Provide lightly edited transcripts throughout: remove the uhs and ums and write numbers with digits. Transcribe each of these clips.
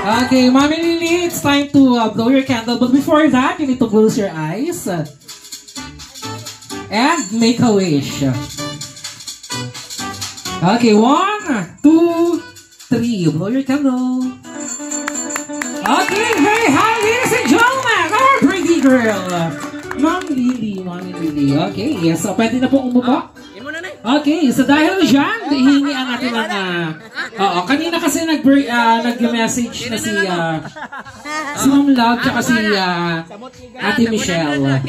Okay, Mommy Lily, it's time to blow your candle. But before that, you need to close your eyes and make a wish. Okay, 1, 2, 3. Blow your candle. Okay, very high, ladies and gentlemen, our pretty girl, Mommy Lily. Okay, yes, so pwede na po umupo. Okay, so dahil dyan, hihingian natin ng... kanina kasi nag-message na si Ma'am Love tsaka si Ate Michelle.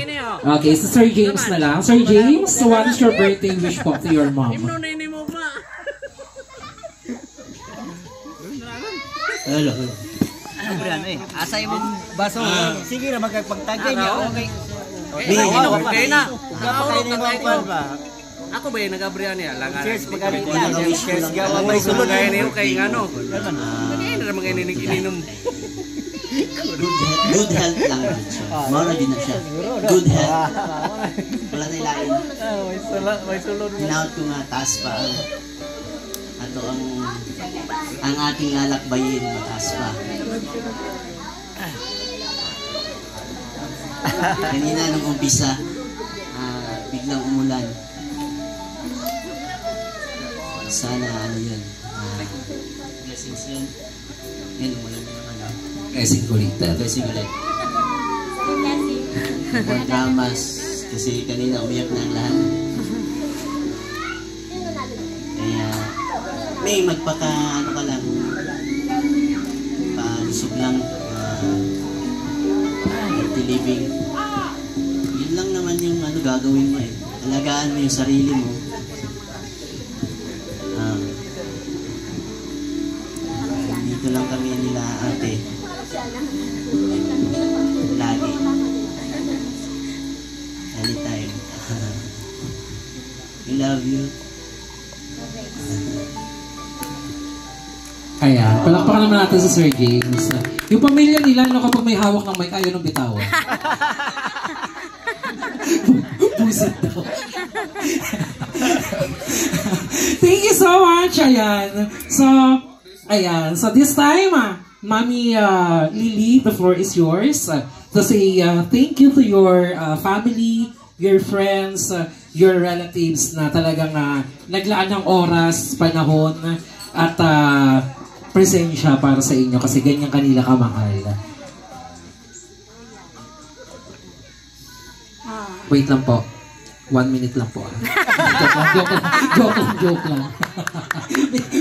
Okay, so Sir James na lang. Sir James, so what is your birthday wish po to your mom? Hello. Asay mo baso. Sige na magpagtagay niya. Okay. Okay na. Ako ba yung nag-abrihan niya? Cheers, cheers. May sulod kaya niyo kay ngano. Hindi na naman kayo ininom. Good health lang siya. Mauna din na siya. Good health. Wala na ilain. May sulod. Hinaut ko nga taas pa. Ato ang ating lalakbayin mataas pa. Kanina nung umpisa, biglang umulan. Sana yun. Blessings yun. Yan, umulan na naman. Blessing ulit. Blessing ulit. More dramas. Kasi kanina umiyak na ang lahat. Kaya, may magpaka-ano ka lang. Palusog lang. Healthy living. Yun lang naman yung gagawin mo eh. Alagaan mo yung sarili mo. Dito lang kami nila ate. Lagi. Anytime. We love you. Kaya, palakpakan naman natin sa Sir James. Yung pamilya nila, kapag may hawak ng mic, ayaw nung bitawan. Buset daw. Thank you so much, ayan. So this time, Mommy Lily, the floor is yours. To say thank you to your family, your friends, your relatives na talagang naglaan ng oras, panahon, at presensya para sa inyo kasi ganyan kanila kamahal. Wait lang po. 1 minute lang po. Joke lang.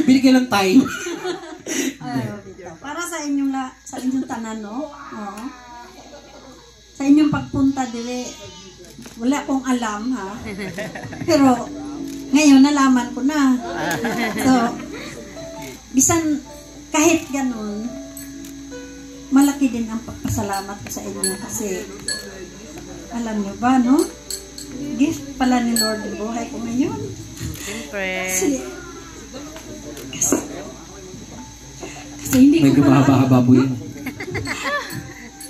Binigyan ng time. Para sa inyong tanan, no? Sa inyong pagpunta dire, wala akong alam, ha? Pero ngayon nalaman ko na. So, bisan kahit ganun, malaki din ang pagpasalamat ko sa inyo kasi alam nyo ba, no? Gift pala ni Lord yung buhay ko ngayon. Kasi hindi ko pala mahaba-haba po yun.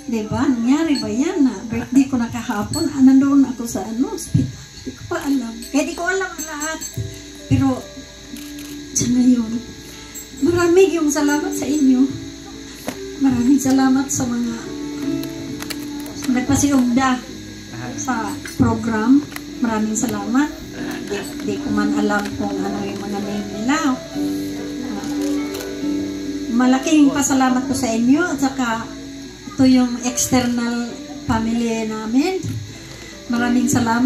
diba? Nangyari ba yan na birthday ko na kahapon? Nandoon ako sa hospital. Hindi ko pa alam. Kaya di ko alam lahat. Pero sa ngayon, maraming yung salamat sa inyo. Maraming salamat sa mga nagpasiugda sa program. Maraming salamat. Di ko man alam kung ano yung mga name nila. Malaking pasalamat ko sa inyo at saka ito yung external family namin. Maraming salamat.